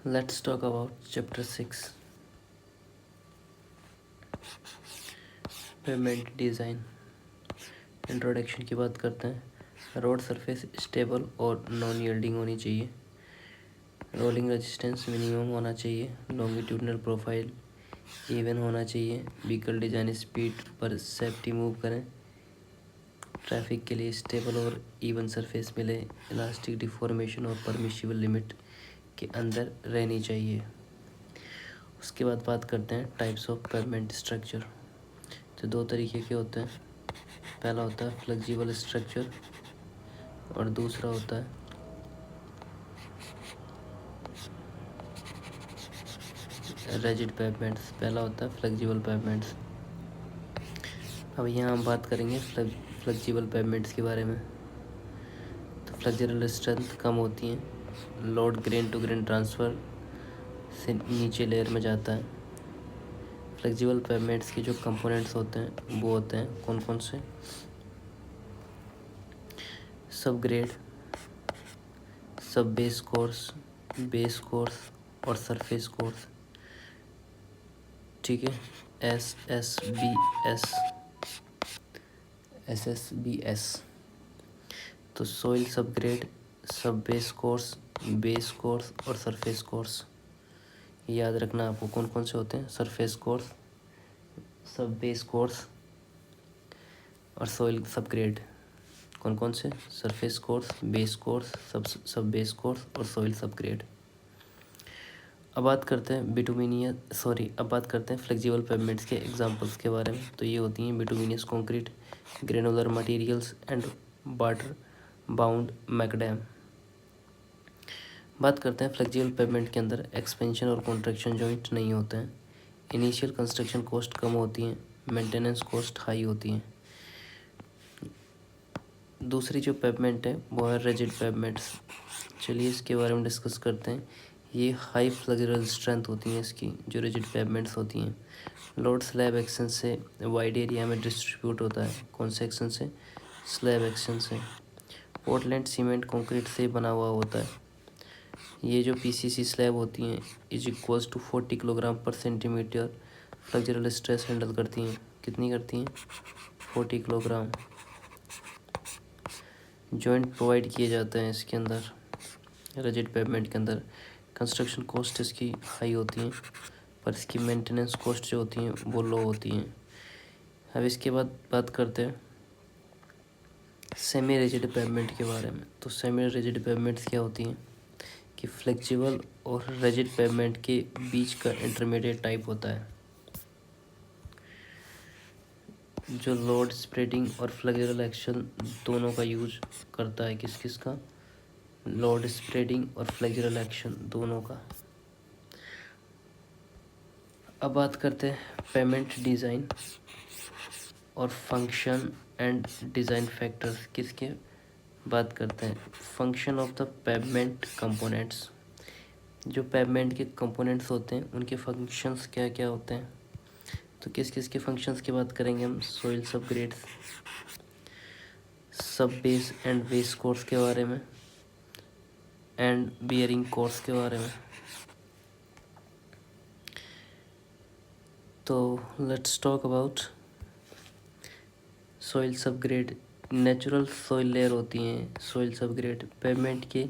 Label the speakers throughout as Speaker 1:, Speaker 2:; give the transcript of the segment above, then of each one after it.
Speaker 1: Let's talk about chapter 6, payment design. Introduction की बात करते हैं। रोड सरफेस स्टेबल और नॉन यील्डिंग होनी चाहिए। रोलिंग रेजिस्टेंस मिनिमम होना चाहिए। लॉन्गिट्यूडनल प्रोफाइल इवन होना चाहिए। व्हीकल डिज़ाइन स्पीड पर सेफ्टी मूव करें। ट्रैफिक के लिए स्टेबल और इवन सरफेस मिले। इलास्टिक डिफॉर्मेशन और परमिशिबल लिमिट के अंदर रहनी चाहिए। उसके बाद बात करते हैं टाइप्स ऑफ पेमेंट स्ट्रक्चर। तो दो तरीके के होते हैं। पहला होता है फ्लेक्सिबल स्ट्रक्चर और दूसरा होता है रिजिड पेमेंट्स। पहला होता है फ्लेक्सिबल पेमेंट्स। अब यहाँ हम बात करेंगे फ्लेक्सिबल पेमेंट्स के बारे में। तो फ्लेक्सिबल स्ट्रेंथ कम होती है। Load grain to grain transfer से नीचे लेयर में जाता है। फ्लेक्सिबल पेमेंट्स के जो कंपोनेंट्स होते हैं वो होते हैं कौन कौन से? सब ग्रेड, सब बेस कोर्स और सरफेस कोर्स। ठीक है। SSBS। तो सोइल सब ग्रेड, सब बेस कोर्स और सरफेस कोर्स। याद रखना आपको कौन कौन से होते हैं। सरफेस कोर्स, सब बेस कोर्स और सोइल सब ग्रेड। कौन कौन से? सरफेस कोर्स, बेस कोर्स, सब बेस कोर्स और सोइल सब ग्रेड। अब बात करते हैं फ्लेक्सिबल पेमेंट्स के एग्जांपल्स के बारे में। तो ये होती हैं bituminous concrete, granular materials and water bound macadam. बात करते हैं फ्लेक्सिबल पेमेंट के अंदर एक्सपेंशन और कॉन्ट्रैक्शन जॉइंट नहीं होते हैं। इनिशियल कंस्ट्रक्शन कॉस्ट कम होती हैं, मेंटेनेंस कॉस्ट हाई होती हैं। दूसरी जो पेमेंट है वो है रिजिड पेमेंट्स। चलिए इसके बारे में डिस्कस करते हैं। ये हाई फ्लेक्सुरल स्ट्रेंथ होती हैं इसकी, जो रिजिड पेमेंट्स होती हैं। लोड स्लैब एक्शन से वाइड एरिया में डिस्ट्रीब्यूट होता है। कौन से एक्शन से? स्लैब एक्शन से। पोर्टलैंड सीमेंट कंक्रीट से बना हुआ होता है। ये जो पीसीसी स्लैब होती हैं इज इक्वल्स टू 40 किलोग्राम पर सेंटीमीटर फ्लेक्सुरल स्ट्रेस हैंडल करती हैं। कितनी करती हैं? 40 किलोग्राम। जॉइंट प्रोवाइड किए जाते हैं इसके अंदर, रिजिड पेमेंट के अंदर। कंस्ट्रक्शन कॉस्ट इसकी हाई होती हैं पर इसकी मेंटेनेंस कॉस्ट जो होती हैं वो लो होती हैं। अब इसके बाद बात करते हैं सेमी रिजिड पेमेंट के बारे में। तो सेमी रिजिड पेमेंट्स क्या होती हैं कि फ्लेक्सिबल और रिजिड पेमेंट के बीच का इंटरमीडिएट टाइप होता है, जो लोड स्प्रेडिंग और फ्लेक्सिबल एक्शन दोनों का यूज करता है। किस किस का? लोड स्प्रेडिंग और फ्लेक्सुरल एक्शन दोनों का। अब बात करते हैं पेमेंट डिज़ाइन और फंक्शन एंड डिज़ाइन फैक्टर्स। किसके बात करते हैं? Function of the payment components. जो पेमेंट के कंपोनेंट्स होते हैं उनके फंक्शंस क्या क्या होते हैं। तो किस किस के फंक्शंस की बात करेंगे हम? सोइल सब ग्रेड्स, सब बेस एंड बेस कोर्स के बारे में एंड बियरिंग कोर्स के बारे में। तो लेट्स टॉक अबाउट सोइल सब ग्रेड। नेचुरल सोइल लेयर होती हैं सोइल सब ग्रेड। पेमेंट के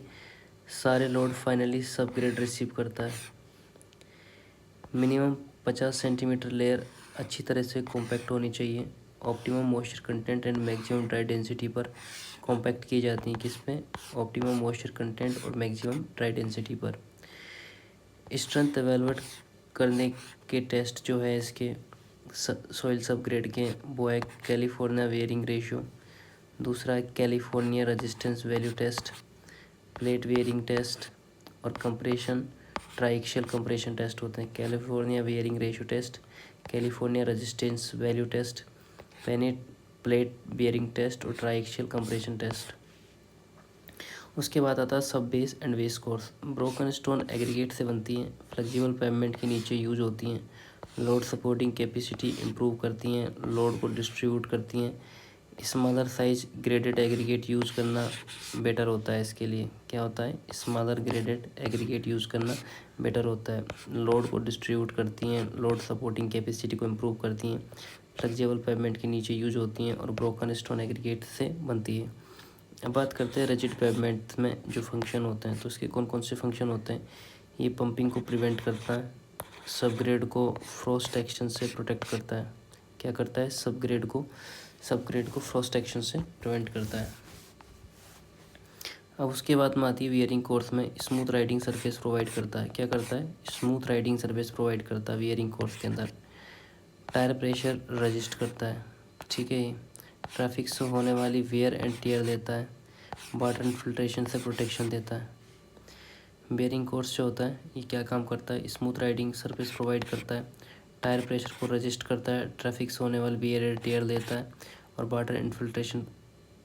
Speaker 1: सारे लोड फाइनली सब ग्रेड रिसीव करता है। मिनिमम 50 सेंटीमीटर लेयर अच्छी तरह से कॉम्पैक्ट होनी चाहिए। Optimum moisture content and maximum dry density पर कॉम्पैक्ट की जाती हैं। किस पे? ऑप्टिमम मॉइस्चर कंटेंट और मैक्सिमम ड्राई डेंसिटी पर। स्ट्रेंथ एवेलुएट करने के टेस्ट जो है इसके सोइल सब ग्रेड के वो है कैलिफोर्निया वेयरिंग रेशियो, दूसरा है California resistance value test, plate bearing test और कंप्रेशन ट्राइक्शियल कंप्रेशन टेस्ट होते हैं। California bearing ratio test, California resistance value test, plate bearing test और ट्राइक्शियल कंप्रेशन टेस्ट। उसके बाद आता है sub base and base course. Broken stone aggregate से बनती हैं, फ्लेक्सिबल पेमेंट के नीचे यूज होती हैं, लोड सपोर्टिंग कैपेसिटी इम्प्रूव करती हैं, लोड को डिस्ट्रीब्यूट करती हैं, smaller size graded aggregate use करना बेटर होता है। इसके लिए क्या होता है, स्मॉलर ग्रेडेड एग्रीगेट यूज़ करना बेटर होता है। लोड को डिस्ट्रीब्यूट करती हैं, लोड सपोर्टिंग कैपेसिटी को इम्प्रूव करती हैं, फ्लेक्सिबल पेवमेंट के नीचे यूज होती हैं और ब्रोकन स्टोन एग्रीगेट से बनती है। अब बात करते हैं रिजिड पेवमेंट में जो फंक्शन होते हैं, तो इसके कौन कौन से फंक्शन होते हैं। ये पंपिंग को प्रिवेंट करता है, सबग्रेड को फ्रोस्ट एक्शन से प्रोटेक्ट करता है। क्या करता है, सबग्रेड को फ्रोस्ट एक्शन से प्रिवेंट करता है। अब उसके बाद में आती है वियरिंग कोर्स में स्मूथ राइडिंग सरफेस प्रोवाइड करता है। क्या करता है, स्मूथ राइडिंग सरफेस प्रोवाइड करता है वियरिंग कोर्स के अंदर। टायर प्रेशर रजिस्ट करता है, ठीक है। ट्रैफिक से होने वाली वेयर एंड टीयर देता है, वाटर इन्फिल्ट्रेशन से प्रोटेक्शन देता है। बेयरिंग कोर्स जो होता है ये क्या काम करता है, स्मूथ राइडिंग सरफेस प्रोवाइड करता है, टायर प्रेशर को रजिस्ट करता है, ट्रैफिक से होने वाली वेयर एंड टीयर देता है और वाटर इन्फिल्ट्रेशन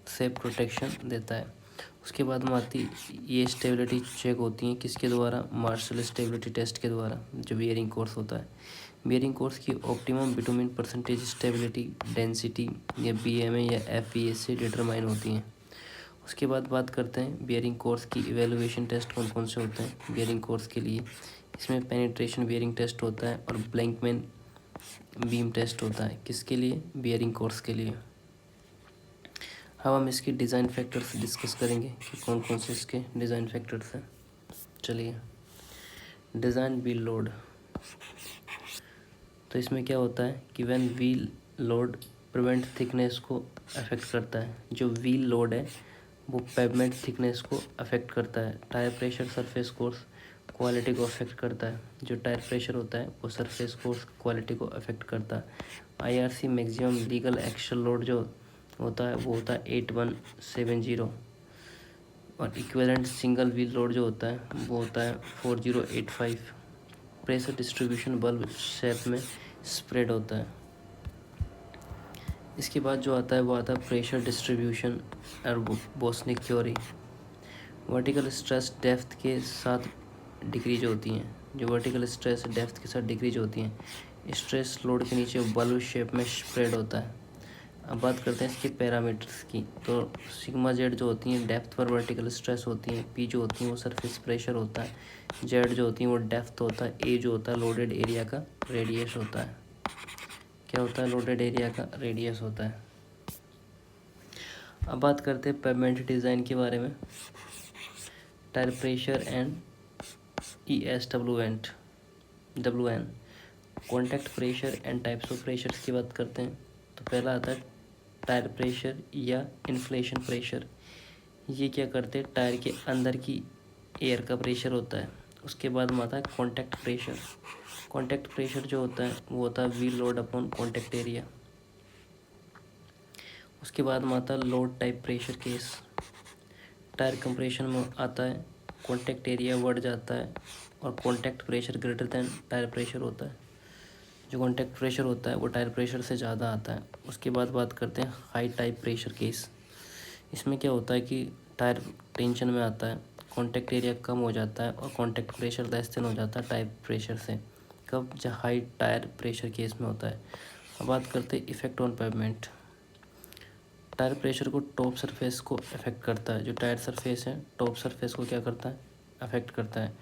Speaker 1: से प्रोटेक्शन देता है। उसके बाद में आती ये स्टेबिलिटी चेक होती हैं किसके द्वारा, मार्शल स्टेबिलिटी टेस्ट के द्वारा, जो बियरिंग कोर्स होता है। बियरिंग कोर्स की optimum bitumen percentage stability density या BMA या FBS से डिटरमाइन होती हैं। उसके बाद बात करते हैं बियरिंग कोर्स की इवेलुएशन टेस्ट कौन कौन से होते हैं बियरिंग कोर्स के लिए। इसमें पेनिट्रेशन बियरिंग टेस्ट होता है और ब्लैंकमैन बीम टेस्ट होता है। किसके लिए, बियरिंग कोर्स के लिए। अब हम इसके डिज़ाइन फैक्टर्स डिस्कस करेंगे कि कौन कौन से इसके डिज़ाइन फैक्टर्स हैं। चलिए, डिज़ाइन व्हील लोड। तो इसमें क्या होता है कि when wheel load prevent thickness को अफेक्ट करता है। जो व्हील लोड है वो पेवमेंट थिकनेस को अफेक्ट करता है। Tyre pressure surface course quality को अफेक्ट करता है। जो टायर प्रेशर होता है वो सरफेस कोर्स क्वालिटी को अफेक्ट करता है। IRC maximum legal action load जो होता है वो होता है 8170 और इक्विवेलेंट सिंगल व्हील लोड जो होता है वो होता है 4085। प्रेशर डिस्ट्रीब्यूशन बल्ब शेप में स्प्रेड होता है। इसके बाद जो आता है वो आता है प्रेशर डिस्ट्रीब्यूशन और बोसनिक थ्योरी। वर्टिकल स्ट्रेस डेप्थ के साथ डिक्रीज होती हैं। जो वर्टिकल स्ट्रेस डेप्थ के साथ डिक्रीज होती हैं, स्ट्रेस लोड के नीचे बल्ब शेप में स्प्रेड होता है। अब बात करते हैं इसके पैरामीटर्स की। तो सिग्मा जेड जो होती हैं डेप्थ पर वर्टिकल स्ट्रेस होती हैं, पी जो होती हैं वो सरफेस प्रेशर होता है, जेड जो होती हैं वो डेप्थ होता है, ए जो होता है लोडेड एरिया का रेडियस होता है। क्या होता है, लोडेड एरिया का रेडियस होता है। अब बात करते हैं पेवमेंट डिज़ाइन के बारे में। Tyre pressure and ESWN contact pressure and types of pressures की बात करते हैं। तो पहला आता है टायर प्रेशर या इन्फ्लेशन प्रेशर। ये क्या करते हैं, टायर के अंदर की एयर का प्रेशर होता है। उसके बाद में आता है कॉन्टैक्ट प्रेशर। कॉन्टैक्ट प्रेशर जो होता है वो होता है wheel load upon contact area. उसके बाद में आता है load type pressure case. Tyre compression में आता है कॉन्टैक्ट एरिया बढ़ जाता है और contact pressure greater than tyre pressure होता है। जो कॉन्टैक्ट प्रेशर होता है वो टायर प्रेशर से ज़्यादा आता है। उसके बाद बात करते हैं हाई टाइप प्रेशर केस। इसमें क्या होता है कि टायर टेंशन में आता है, कॉन्टैक्ट एरिया कम हो जाता है और कॉन्टैक्ट प्रेशर लेस देन हो जाता है टाइप प्रेशर से। कब, जब हाई टायर प्रेशर केस में होता है। अब बात करते हैं effect on pavement. Tyre pressure को टॉप सरफेस को अफेक्ट करता है। जो टायर सरफेस है टॉप सरफेस को क्या करता है, अफेक्ट करता है।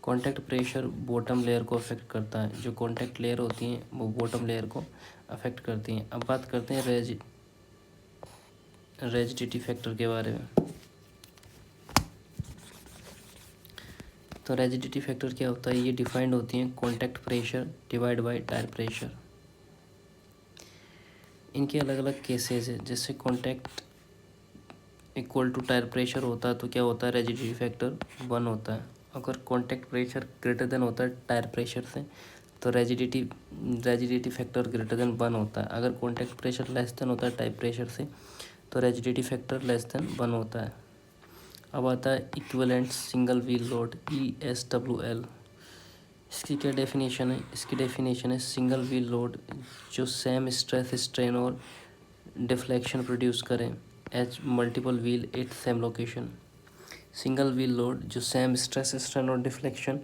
Speaker 1: कॉन्टैक्ट प्रेशर बॉटम लेयर को अफेक्ट करता है। जो कॉन्टैक्ट लेयर होती हैं वो बॉटम लेयर को अफेक्ट करती हैं। अब बात करते हैं रेजिडिटी फैक्टर के बारे में। तो रेजिडिटी फैक्टर क्या होता है, ये डिफाइंड होती हैं contact pressure divide by tyre pressure. इनके अलग अलग केसेस है। जैसे contact equal to tyre pressure होता है तो क्या होता है, रेजिडिटी फैक्टर 1 होता है। अगर कॉन्टैक्ट प्रेशर ग्रेटर देन होता है टायर प्रेशर से तो रेजिडिटी फैक्टर ग्रेटर देन 1 होता है। अगर कॉन्टैक्ट प्रेशर लेस देन होता है टायर प्रेशर से तो रेजिडिटी फैक्टर लेस देन 1 होता है। अब आता है equivalent single wheel load ESWL। इसकी क्या डेफिनेशन है, इसकी डेफिनेशन है सिंगल व्हील लोड जो सेम स्ट्रेस स्ट्रेन और डिफ्लेक्शन प्रोड्यूस करें as multiple wheel at same location. Single wheel load जो सेम स्ट्रेस स्ट्रेन और डिफ्लेक्शन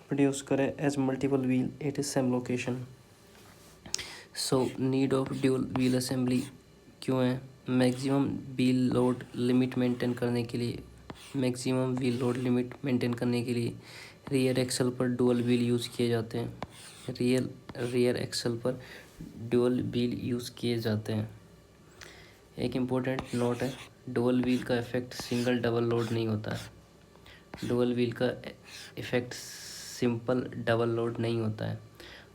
Speaker 1: प्रोड्यूस करे as multiple wheel at same location. So need of dual wheel assembly क्यों है, maximum wheel load limit maintain करने के लिए rear axle पर dual wheel use किए जाते हैं। रियर एक्सल पर डुअल व्हील यूज़ किए जाते हैं। एक इम्पोर्टेंट नोट है, डुअल व्हील का इफ़ेक्ट सिंगल डबल लोड नहीं होता है। डुअल व्हील का इफ़ेक्ट सिंपल डबल लोड नहीं होता है।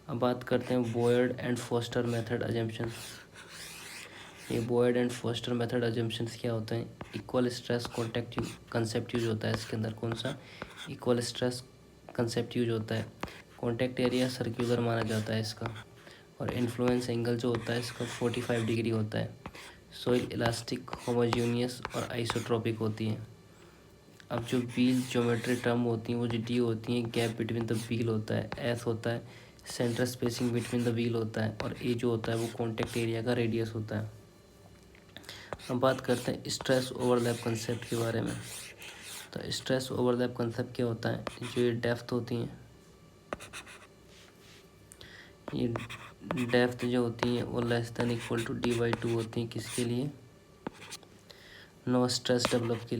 Speaker 1: अब बात करते हैं Boyd and Foster method assumptions. ये Boyd and Foster method assumptions क्या होते हैं? Equal stress contact concept use होता है इसके अंदर। कौन सा? इक्वल स्ट्रेस कंसेप्ट यूज होता है। कॉन्टैक्ट एरिया सर्कुलर माना जाता है इसका, और इन्फ्लुएंस एंगल जो होता है इसका 45 डिग्री होता है। सोइल इलास्टिक, होमोजीनियस और आइसोट्रोपिक होती है। अब जो व्हील ज्योमेट्री टर्म होती हैं वो जो डी होती हैं, गैप बिटवीन द व्हील होता है। एस होता है centre spacing between the wheel होता है, और ए जो होता है वो कॉन्टैक्ट एरिया का रेडियस होता है। अब बात करते हैं स्ट्रेस ओवरलैप कंसेप्ट के बारे में। तो स्ट्रेस ओवरलैप कंसेप्ट क्या होता है? जो ये डेप्थ होती हैं, ये डेप्थ जो होती हैं वो less than equal to D/2 होती हैं। किसके लिए? नो स्ट्रेस डेवलप के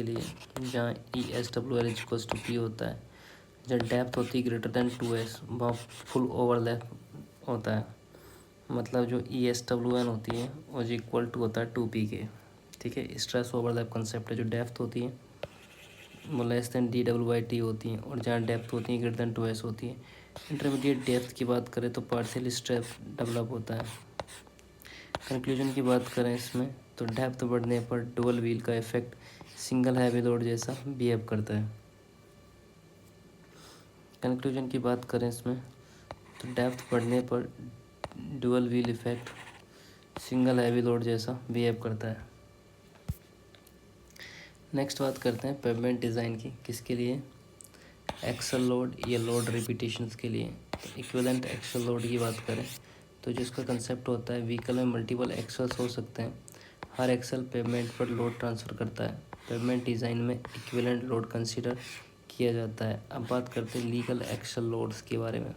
Speaker 1: लिए। जहाँ ESWL इक्वल्स टू P होता है। जब डेप्थ होती है ग्रेटर देन 2S, वहाँ फुल ओवरलैप होता है। मतलब जो ESWN होती है वो इक्वल टू होता है 2P के। ठीक है, स्ट्रेस ओवरलैप कंसेप्ट है। जो डेप्थ होती है वो लेस देन D/T होती है, और जहाँ डेप्थ होती है ग्रेटर देन 2S होती है। इंटरमीडिएट डेप्थ की बात करें तो पार्शियल स्ट्रेस डेवलप होता है। कंक्लूजन की बात करें इसमें, तो डेप्थ बढ़ने पर डुअल व्हील का इफेक्ट सिंगल हैवी लोड जैसा बिहेव करता है। कंक्लूजन की बात करें इसमें, तो डेप्थ बढ़ने पर dual wheel effect single heavy load जैसा बिहेव करता है। नेक्स्ट बात करते हैं पेवमेंट डिज़ाइन की। किसके लिए? एक्सल लोड या लोड रिपीटेशंस के लिए। तो इक्विवेलेंट एक्सल लोड की बात करें तो जिसका कंसेप्ट होता है व्हीकल में मल्टीपल एक्सल्स हो सकते हैं। हर एक्सल पेवमेंट पर लोड ट्रांसफ़र करता है। पेवमेंट डिज़ाइन में इक्विवेलेंट लोड कंसीडर किया जाता है। अब बात करते हैं लीगल एक्सल लोड्स के बारे में।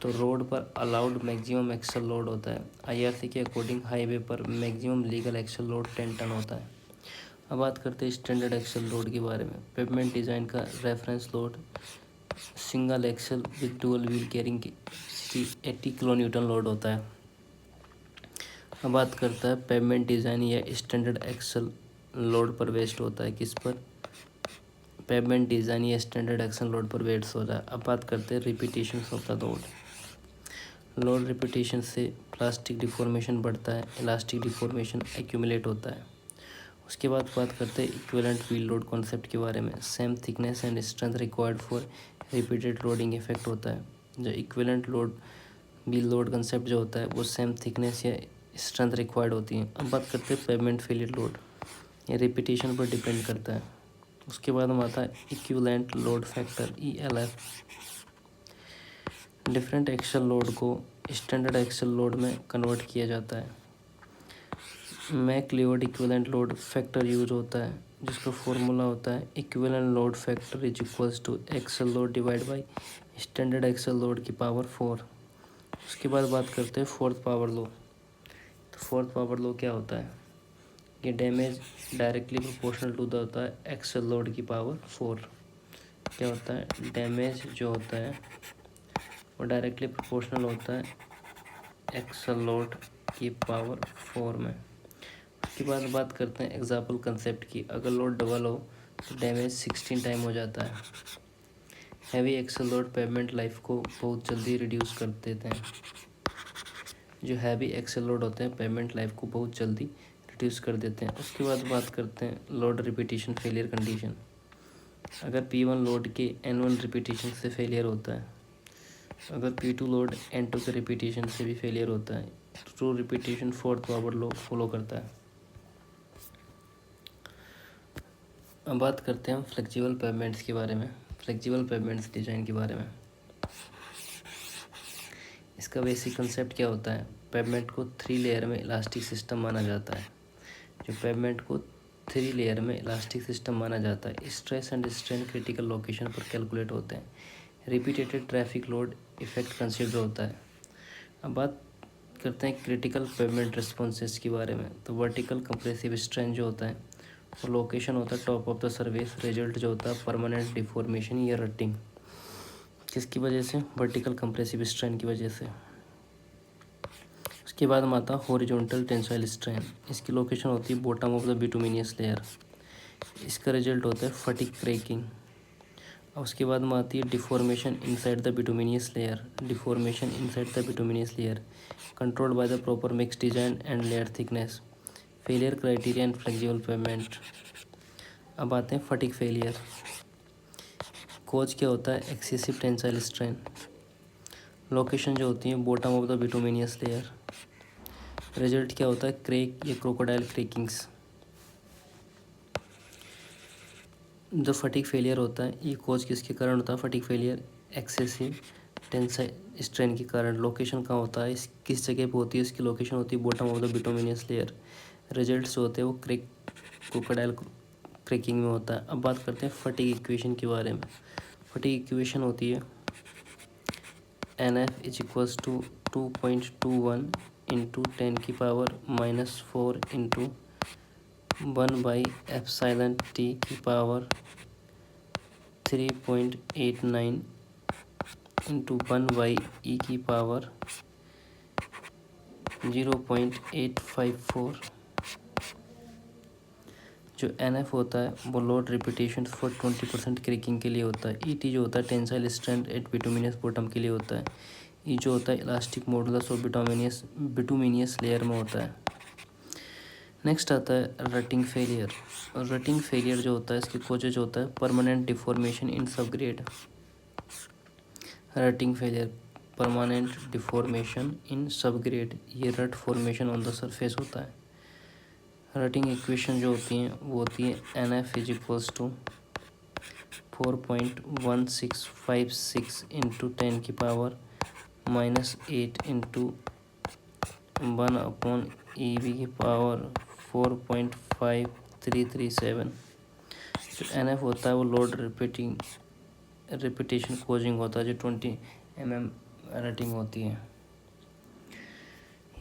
Speaker 1: तो रोड पर अलाउड मैक्सिमम एक्सल लोड होता है। IRC के अकॉर्डिंग हाईवे पर maximum legal axle load 10 tonne होता है। अब बात करते हैं स्टैंडर्ड एक्सल लोड के बारे में। पेवमेंट डिज़ाइन का reference load single axle with dual wheel carrying 80 kilo newton load होता है। अब बात करता है पेवमेंट डिज़ाइन या स्टैंडर्ड एक्सल लोड पर बेस्ड होता है। किस पर? पेवमेंट डिज़ाइन या स्टैंडर्ड एक्सल लोड पर बेस्ड होता है। अब बात करते हैं repetition of the load repetition से प्लास्टिक डिफॉर्मेशन बढ़ता है, इलास्टिक डिफॉर्मेशन एक्यूमुलेट होता है। उसके बाद बात करते हैं इक्विवेलेंट व्हील लोड कॉन्सेप्ट के बारे में। Same thickness and strength required for repeated loading effect होता है। जो equivalent load wheel load concept जो होता है वो सेम थिकनेस या स्ट्रेंथ रिक्वायर्ड होती है। अब बात करते हैं पेवमेंट फेलियर लोड, ये रिपीटेशन पर डिपेंड करता है। उसके बाद हम आता है equivalent load factor ELF। Different axle load को स्टैंडर्ड एक्सल लोड में कन्वर्ट किया जाता है। McLeod equivalent load factor use होता है, जिसका फॉर्मूला होता है equivalent load factor is equals to axle load divide by standard axle load की पावर 4। उसके बाद बात करते हैं फोर्थ पावर लॉ। तो फोर्थ पावर लॉ क्या होता है? ये damage directly proportional to the होता है एक्सल लोड की पावर 4। क्या होता है? डैमेज जो होता है वो डायरेक्टली प्रोपोर्शनल होता है एक्सल लोड की पावर 4 में। उसके बाद बात करते हैं एग्जाम्पल कंसेप्ट की। अगर लोड डबल हो तो डैमेज 16 टाइम हो जाता है। Heavy axle load pavement life को बहुत जल्दी रिड्यूस कर देते हैं। जो हैवी एक्सल लोड होते हैं पेवमेंट लाइफ को बहुत जल्दी रिड्यूस कर देते हैं। उसके बाद बात करते हैं लोड रिपीटेशन फेलियर कंडीशन। अगर P1 लोड के N1 रिपीटेशन से फेलियर होता है, अगर P2 लोड N2 के रिपीटेशन से भी फेलियर होता है, तो true repetition fourth power law follow करता है। अब बात करते हैं हम फ्लेक्सिबल पेवमेंट्स के बारे में, फ्लेक्सिबल पेवमेंट्स डिज़ाइन के बारे में। इसका बेसिक कंसेप्ट क्या होता है? पेवमेंट को 3 लेयर में इलास्टिक सिस्टम माना जाता है। जो पेवमेंट को 3 लेयर में इलास्टिक सिस्टम माना जाता है, stress and strain critical location पर कैलकुलेट होते हैं। Repeated traffic load effect consider होता है। अब बात करते हैं क्रिटिकल पेमेंट रिस्पॉन्सेस के बारे में। तो वर्टिकल कंप्रेसिव स्ट्रेन जो होता है वो लोकेशन होता है top of the service. Result जो होता है परमानेंट डिफॉर्मेशन या रटिंग। किसकी वजह से? वर्टिकल कंप्रेसिव स्ट्रेन की वजह से। उसके बाद हम आता है हॉरिजॉन्टल टेंसाइल स्ट्रेन। इसकी लोकेशन होती है bottom of the bituminous layer. इसका रिजल्ट होता है फटिक क्रैकिंग। और उसके बाद में आती है deformation inside the bituminous layer. Deformation inside the bituminous layer controlled by the proper mix design and layer thickness. Failure criteria and flexible pavement. अब आते हैं फटिक फेलियर। कॉज क्या होता है? Excessive tensile strain. लोकेशन जो होती है bottom of the bituminous layer. Result क्या होता है? क्रेक या क्रोकोडाइल क्रेकिंग्स। जो फटिक फेलियर होता है ये कॉज किसके कारण होता है? फटिक फेलियर एक्सेसिव टेंसाइल स्ट्रेन के कारण। लोकेशन कहाँ होता है? किस जगह पे होती है? इसकी लोकेशन होती है bottom of the bituminous layer. Results जो होते हैं वो क्रोकोडाइल क्रैकिंग में होता है। अब बात करते हैं फटिक इक्वेशन के बारे में। फटिक इक्वेशन होती है NF is equals to 2.21 into 10⁻⁻4 into 1/ε की पावर 3.89 इंटू 1/e की पावर 0.854। जो NF होता है वो लोड रिपीटेशन फॉर 20% क्रैकिंग के लिए होता है। ET जो होता है टेंसाइल स्ट्रेंथ एट बिटुमिनियस बॉटम के लिए होता है। E जो होता है इलास्टिक मॉडुलस और बिटुमिनियस लेयर में होता है। नेक्स्ट आता है रटिंग फेलियर। रटिंग फेलियर जो होता है इसके कॉजेज होता है permanent deformation in subgrade. Rutting failure permanent deformation in subgrade, ये rut formation on the surface होता है। रटिंग इक्वेशन जो होती हैं वो होती है NF is equals to 4.1656 into 10⁻⁻8 into 1/EB की पावर 4.5337। जो NF होता है वो लोड रिपीटेशन कोजिंग होता है जो 20 mm रटिंग होती है।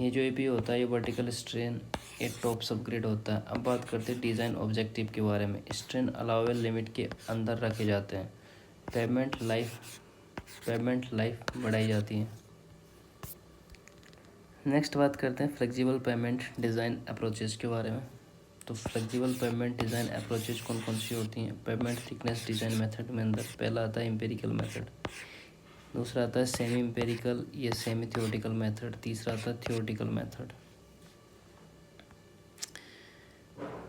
Speaker 1: ये जो AP होता है ये वर्टिकल स्ट्रेन एक टॉप सबग्रेड होता है। अब बात करते हैं डिज़ाइन ऑब्जेक्टिव के बारे में। स्ट्रेन अलाउबल लिमिट के अंदर रखे जाते हैं। पेमेंट लाइफ बढ़ाई जाती है। नेक्स्ट बात करते हैं फ्लेक्सिबल पेमेंट डिज़ाइन अप्रोचेज के बारे में। तो फ्लेक्सिबल पेमेंट डिज़ाइन अप्रोचेज कौन कौन सी होती हैं? पेमेंट थिकनेस डिज़ाइन मेथड में अंदर पहला आता है एम्पिरिकल मेथड, दूसरा आता है सेमी एम्पिरिकल या सेमी थियोरेटिकल मेथड, तीसरा आता है थियोरेटिकल मेथड।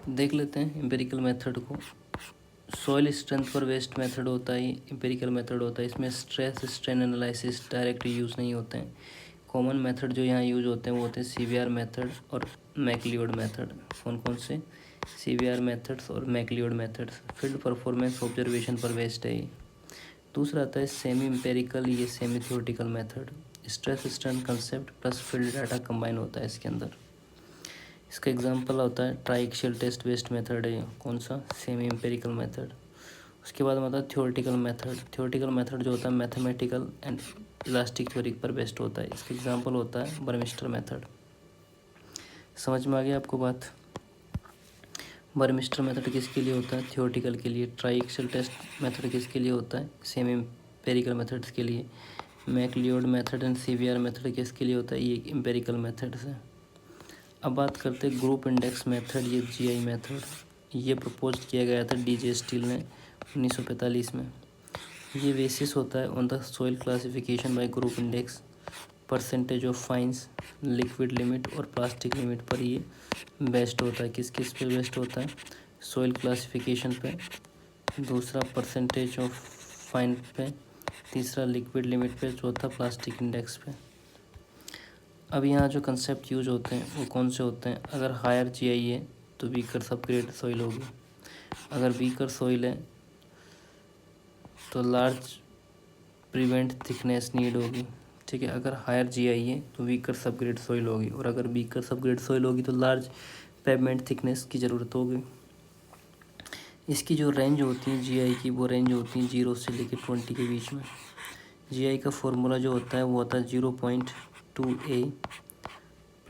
Speaker 1: देख लेते हैं एम्पिरिकल मेथड को। सॉइल स्ट्रेंथ पर बेस्ड मेथड होता है, एम्पिरिकल मेथड होता है। इसमें stress strain analysis direct use नहीं होते हैं। कॉमन मेथड जो यहाँ यूज़ होते हैं वो होते हैं CVR मेथड और मैकलियोड मेथड। कौन कौन से? CVR मेथड्स और McLeod methods. Field performance observation पर बेस्ड है ये। दूसरा आता है सेमी एम्पेरिकल या semi theoretical method. Stress strain concept plus field data combine होता है इसके अंदर। इसका एग्जांपल होता है ट्राइएक्सियल टेस्ट बेस्ड मेथड है। कौन सा? Semi empirical method. उसके बाद आता है थियोरेटिकल मेथड। थियोरेटिकल मेथड जो होता है मैथमेटिकल एंड इलास्टिक थ्योरी पर बेस्ड होता है। इसका एग्जांपल होता है बर्मिस्टर मेथड। समझ में आ गया आपको बात? बर्मिस्टर मेथड किसके लिए होता है? थियोरेटिकल के लिए। ट्राइएक्सियल टेस्ट मेथड किसके लिए होता है? सेमी एम्पेरिकल मेथड्स के लिए। McLeod method and CVR method किसके लिए होता है? ये एम्पेरिकल मेथड्स है। अब बात करते हैं ग्रुप इंडेक्स मेथड या GI मेथड। ये प्रपोज किया गया था DJ स्टील ने 1945 में। ये बेसिस होता है on the soil classification bye group index, percentage of फाइंस, liquid limit और प्लास्टिक लिमिट पर ये बेस्ड होता है। किस किस पे बेस्ड होता है? सॉइल क्लासिफिकेशन पे, दूसरा परसेंटेज ऑफ फाइन पे, तीसरा लिक्विड लिमिट पे, चौथा प्लास्टिक इंडेक्स पे। अब यहाँ जो कंसेप्ट यूज होते हैं वो कौन से होते हैं? अगर हायर GI है तो वीकर सबग्रेड सॉइल होगी। अगर वीकर सॉइल है तो लार्ज प्रिवेंट थिकनेस नीड होगी। ठीक है, अगर हायर GI है तो वीकर सबग्रेड सॉइल होगी, और अगर वीकर सबग्रेड सॉइल होगी तो लार्ज पेवमेंट थिकनेस की ज़रूरत होगी। इसकी जो रेंज होती है GI की, वो रेंज होती है 0 से लेकर 20 के बीच में। GI का फॉर्मूला जो होता है वो होता है 0.2A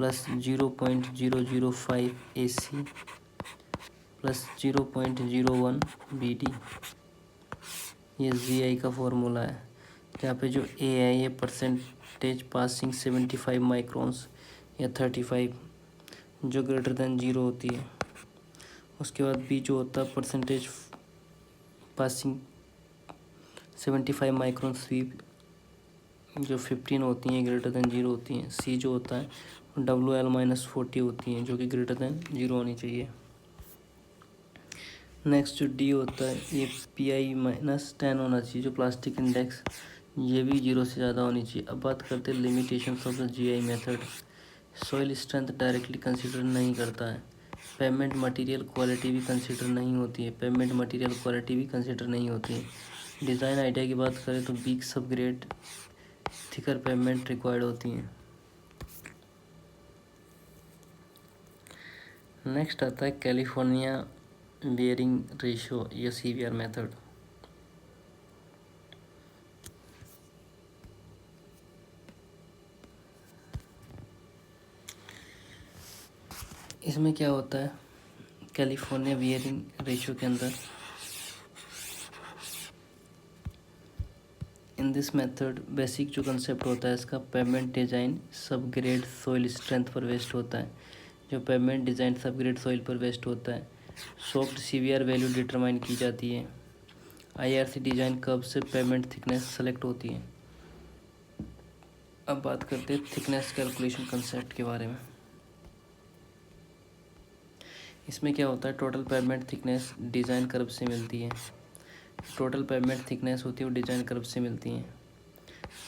Speaker 1: plus 0.005 AC plus 0.01 BD। ये GI का फॉर्मूला है, जहाँ पे जो A है ये परसेंटेज पासिंग 75 माइक्रोन्स या 35 जो ग्रेटर देन 0 होती है। उसके बाद B जो होता है परसेंटेज पासिंग 75 माइक्रोन स्वीप जो 15 होती हैं ग्रेटर देन 0 होती हैं। C जो होता है WL-40 होती हैं जो कि ग्रेटर देन 0 होनी चाहिए। नेक्स्ट जो D होता है ये PI-10 होना चाहिए जो प्लास्टिक इंडेक्स, ये भी 0 से ज़्यादा होनी चाहिए। अब बात करते हैं limitations of the GI method. Soil strength directly consider नहीं करता है। पेमेंट मटेरियल क्वालिटी भी कंसिडर नहीं होती है। पेमेंट मटेरियल क्वालिटी भी कंसिडर नहीं होती है। डिज़ाइन आइडिया की बात करें तो weak subgrade thicker pavement required होती हैं। नेक्स्ट आता है कैलिफोर्निया बेयरिंग रेशियो या CBR मेथड। इसमें क्या होता है कैलिफोर्निया बेयरिंग रेशियो के अंदर, इन दिस मेथड बेसिक जो कंसेप्ट होता है इसका पेमेंट डिज़ाइन सब ग्रेड सॉइल स्ट्रेंथ पर बेस्ड होता है। जो पेमेंट डिज़ाइन सब ग्रेड सॉइल पर बेस्ड होता है। सॉफ्ट CBR वैल्यू डिटरमाइन की जाती है। IRC डिज़ाइन कर्व से पेमेंट थिकनेस सेलेक्ट होती है। अब बात करते हैं थिकनेस कैलकुलेशन कंसेप्ट के बारे में। इसमें क्या होता है total payment thickness design curve से मिलती है। टोटल पेमेंट थिकनेस होती है वो डिज़ाइन कर्व से मिलती हैं।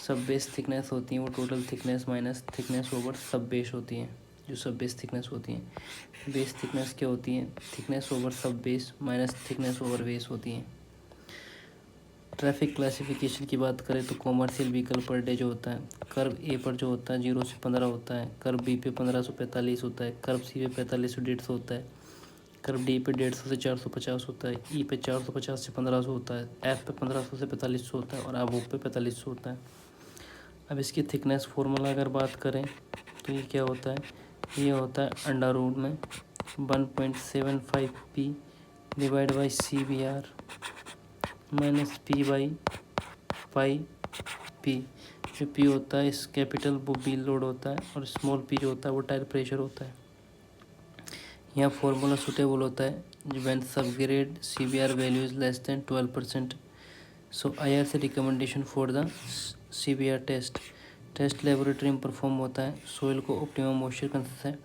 Speaker 1: सब बेस थिकनेस होती है वो total thickness minus thickness over सब बेस होती है। जो सब बेस थिकनेस होती है, बेस थिकनेस क्या होती है थिकनेस ओवर सब base minus thickness over base होती है। ट्रैफिक क्लासिफिकेशन की बात करें तो कॉमर्शियल व्हीकल पर डे जो होता है कर्व ए पर जो होता है 0 से 15 होता है, कर्व बी पे 1545 होता है, कर्व सी पे 45 से 150 होता है, कर्व डी पे 150 से 450 होता है, ई पे 450 से 1500 होता है, एफ पे 1500 से 4500 होता है और अब ओ पे 4500 होता है। अब इसकी थिकनेस फार्मूला अगर बात करें तो ये क्या होता है, ये होता है अंडर रूट में 1.75 P divide by CBR minus P by pi P। जो P होता है इस कैपिटल वो व्हील लोड होता है और स्मॉल p जो होता है वो टायर प्रेशर होता है। यहाँ फॉर्मूला सुटेबल होता है when subgrade CBR value is less than 12%। So IRC recommendation for the CBR test laboratory में परफॉर्म होता है। सोइल को ऑप्टिमम मॉइस्चर कंसेंट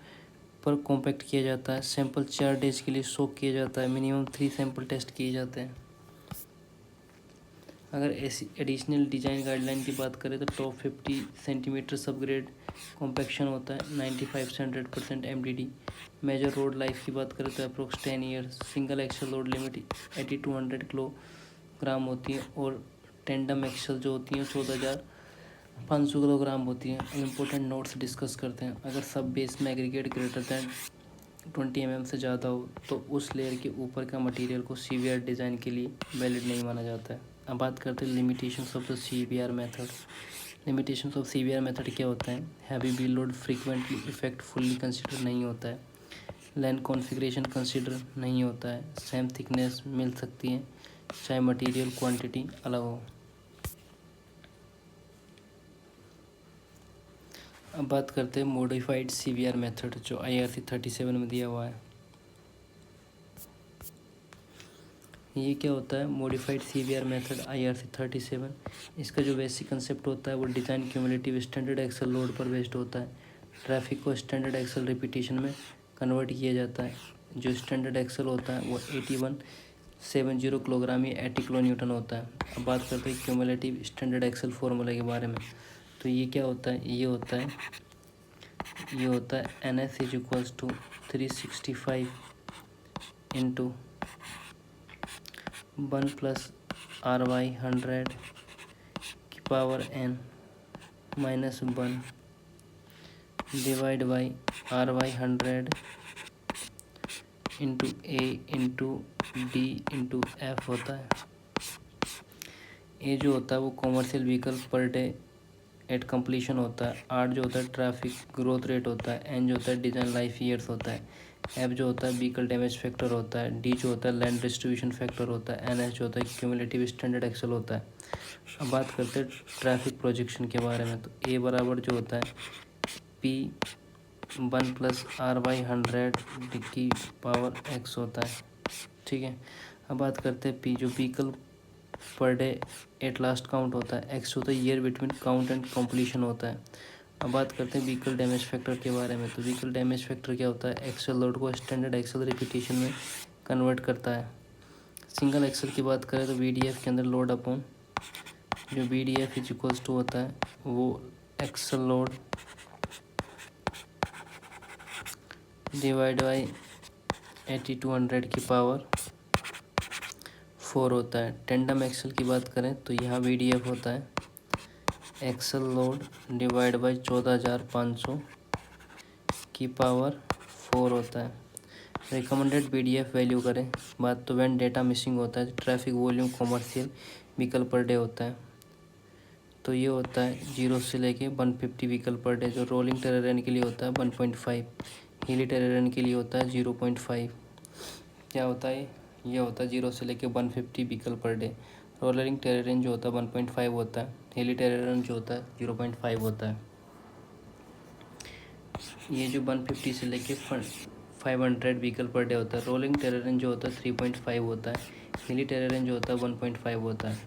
Speaker 1: पर कॉम्पैक्ट किया जाता है। सैंपल 4 डेज के लिए सोक किया जाता है। मिनिमम 3 सैंपल टेस्ट किए जाते हैं। अगर ऐसी एडिशनल डिज़ाइन गाइडलाइन की बात करें तो टॉप 50 सेंटीमीटर सबग्रेड कॉम्पैक्शन होता है 95 से 100% MDD। मेजर रोड लाइफ की बात करें तो approx 10 years. Single axle load limit 80 to 100 kilogram होती है और टेंडम एक्सल जो होती हैं 14,500 किलोग्राम होती हैं। अब इम्पोर्टेंट नोट्स डिस्कस करते हैं। अगर सब बेस में एग्रीगेट ग्रेटर दैन 20 mm से ज़्यादा हो तो उस लेयर के ऊपर का मटेरियल को CBR डिज़ाइन के लिए वैलिड नहीं माना जाता है। अब बात करते हैं limitations of the CBR method. Limitations of CBR method क्या होता है, heavy wheel load frequently effect fully consider नहीं होता है। लाइन कॉन्फ़िगरेशन कंसिडर नहीं होता है। सेम थिकनेस मिल सकती है चाहे मटेरियल क्वांटिटी अलग हो। अब बात करते हैं मॉडिफाइड CBR मेथड जो IRC 37 में दिया हुआ है। ये क्या होता है मॉडिफाइड CBR मेथड IRC 37। इसका जो बेसिक कंसेप्ट होता है वो design cumulative standard axle load पर बेस्ड होता है। ट्रैफिक को स्टैंडर्ड एक्सल रिपीटेशन में कन्वर्ट किया जाता है। जो स्टैंडर्ड एक्सल होता है वो 8170 किलोग्राम या 80 किलो न्यूटन होता है। अब बात करते हैं क्यूमुलेटिव स्टैंडर्ड एक्सल फार्मूला के बारे में। तो ये क्या होता है, ये होता है NS is equals to 365 into 1 plus RY 100 की power N minus 1 divide by RY 100 into A into D into F होता है। ए जो होता है वो commercial vehicle per day at completion होता है, आर जो होता है ट्रैफिक ग्रोथ रेट होता है, एन जो होता है डिज़ाइन लाइफ ईयर्स होता है, एफ जो होता है व्हीकल डैमेज फैक्टर होता है, डी जो होता है लैंड डिस्ट्रीब्यूशन फैक्टर होता है, एन एस जो होता है क्यूमुलेटिव स्टैंडर्ड एक्सेल होता है। अब बात करते हैं ट्रैफिक प्रोजेक्शन के बारे में। तो ए बराबर जो होता है P1 + R/100 की पावर x होता है, ठीक है। अब बात करते हैं पी जो vehicle per day at last count होता है, एक्स होता है year between count and completion होता है। अब बात करते हैं व्हीकल डैमेज फैक्टर के बारे में। तो व्हीकल डैमेज फैक्टर क्या होता है, एक्सेल लोड को स्टैंडर्ड एक्सेल रिपीटेशन में कन्वर्ट करता है। सिंगल एक्सेल की बात करें तो VDF के अंदर लोड अपॉन जो VDF इज इक्वल्स टू होता है वो एक्सेल लोड डिवाइड बाई 8200 की पावर 4 होता है। टेंडम एक्सेल की बात करें तो यहाँ VDF होता है एक्सेल लोड डिवाइड बाई 14500 की पावर 4 होता है। रिकमेंडेड VDF वैल्यू करें बात तो व्हेन डेटा मिसिंग होता है, traffic volume commercial vehicle per day होता है, तो ये होता है 0 से लेके 150 व्हीकल पर डे। जो रोलिंग टेरेन के लिए होता है 1.5, हिली टेरेन के लिए होता है 0.5। क्या होता है ये होता है 0 से लेके 150 vehicle per day. Rolling terrain जो होता है 1.5 होता है, हिली टेरेन जो होता है 0.5 होता है। ये जो 150 से लेके 500 व्हीकल पर डे होता है। रोलिंग टेरेन जो होता है 3.5 होता है, हिली टेरेन जो होता है 1.5 होता है।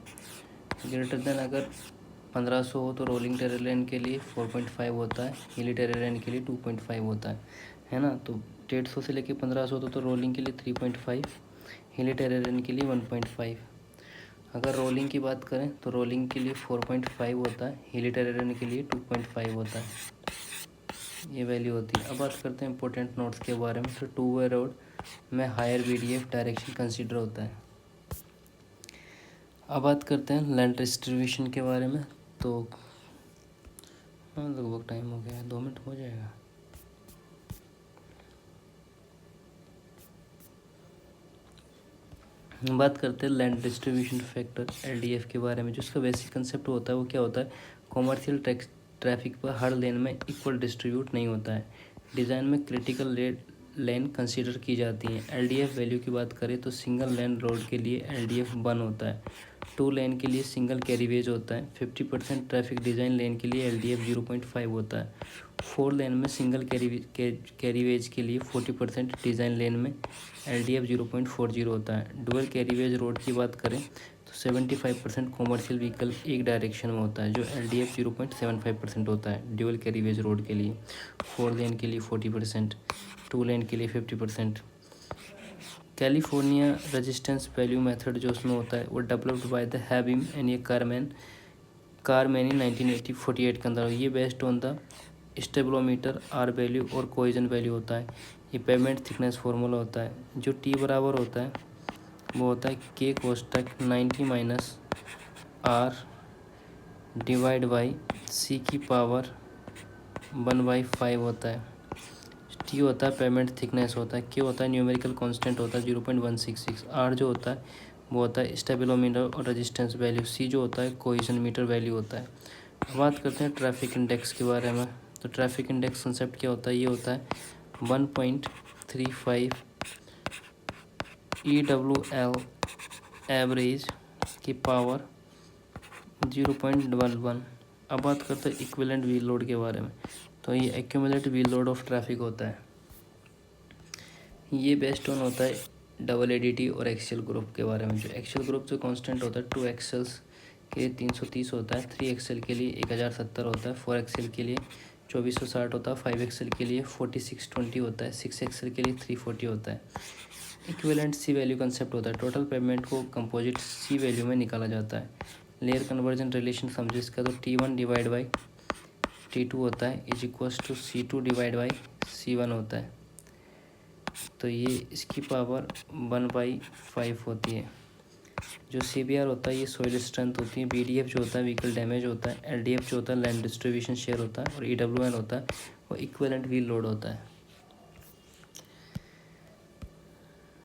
Speaker 1: ग्रेटर देन अगर 1500 हो तो रोलिंग टेरेन के लिए 4.5 होता है, हिली टेरेन के लिए 2.5 होता है ना। तो 150 से लेके 1500 तो रोलिंग के लिए 3.5, हिली टेरेन के लिए 1.5। अगर रोलिंग की बात करें तो रोलिंग के लिए 4.5 होता है, हिली टेरेन के लिए 2.5 होता है, ये वैल्यू होती है। अब बात करते हैं इंपॉर्टेंट नोट्स के बारे में। तो टू वे रोड में हायर VDF डायरेक्शन कंसीडर होता है। अब बात करते हैं लैंड डिस्ट्रीब्यूशन के बारे में। तो हाँ लगभग टाइम हो गया है, 2 मिनट हो जाएगा। हम बात करते हैं लैंड डिस्ट्रीब्यूशन फैक्टर LDF के बारे में। जिसका बेसिक कंसेप्ट होता है वो क्या होता है, कॉमर्शियल ट्रैफिक पर हर लेन में इक्वल डिस्ट्रीब्यूट नहीं होता है। डिज़ाइन में क्रिटिकल लेन कंसीडर की जाती हैं। LDF वैल्यू की बात करें तो सिंगल लेन रोड के लिए LDF 1 होता है, 2 लेन के लिए सिंगल कैरीवेज होता है, 50% ट्रैफिक डिज़ाइन लेन के लिए LDF 0.5 होता है, 4 लेन में सिंगल कैरीवेज के लिए 40% डिज़ाइन लेन में LDF 0.40 होता है। डुअल कैरीवेज रोड की बात करें तो 75% कॉमर्शियल व्हीकल एक डायरेक्शन में होता है, जो LDF 0.75% होता है ड्यूअल कैरीवेज रोड के लिए। 4 लेन के लिए 40%, 2 लेन के लिए 50%। कैलिफोर्निया रेजिस्टेंस वैल्यू मेथड जो उसमें होता है वो developed by the Hveem and ये कारमैनी 1948 के अंदर। ये based on the stabilometer R value और कोइजन वैल्यू होता है। ये पेमेंट थिकनेस फार्मूला होता है। जो टी बराबर होता है वो होता है K कोष्टक 90 - R divide by C की पावर 1/5 होता है। टी होता है पेमेंट थिकनेस होता है, K होता है न्यूमेरिकल कांस्टेंट होता है 0.166, R जो होता है वो होता है स्टेबिलोमीटर और रेजिस्टेंस वैल्यू, C जो होता है कोहेजन मीटर वैल्यू होता है। बात करते हैं ट्रैफिक इंडेक्स के बारे में। तो ट्रैफिक इंडेक्स कंसेप्ट क्या होता है, ये होता है 1.35 EWL एवरेज की पावर 0.11। अब बात करते हैं इक्विवेलेंट व्हील लोड के बारे में। तो ये accumulate wheel load of traffic होता है। ये बेस्ड ऑन होता है डबल ADT और एक्सेल ग्रुप के बारे में। जो एक्सेल ग्रुप जो कांस्टेंट होता है 2 एक्सेल्स के लिए 330 होता है, 3 एक्सेल के लिए 1070 होता है, 4 एक्सेल के लिए 2460 होता है, 5 एक्सेल के लिए 4620 होता है, 6 एक्सेल के लिए 340 होता है। इक्विवेलेंट C वैल्यू कंसेप्ट होता है, टोटल पेमेंट को कंपोजिट C वैल्यू में निकाला जाता है। लेयर कन्वर्जन रिलेशन समझे इसका, तो T1 डिवाइड बाई T2 होता है is equals to C2 divide by C1 होता है। तो ये इसकी पावर 1/5 होती है। जो CBR होता है ये सॉइल स्ट्रेंथ होती है। VDF जो होता है व्हीकल डैमेज होता है, LDF जो होता है लैंड डिस्ट्रीब्यूशन शेयर होता है, और EWN होता है वो इक्विवेलेंट व्हील लोड होता है।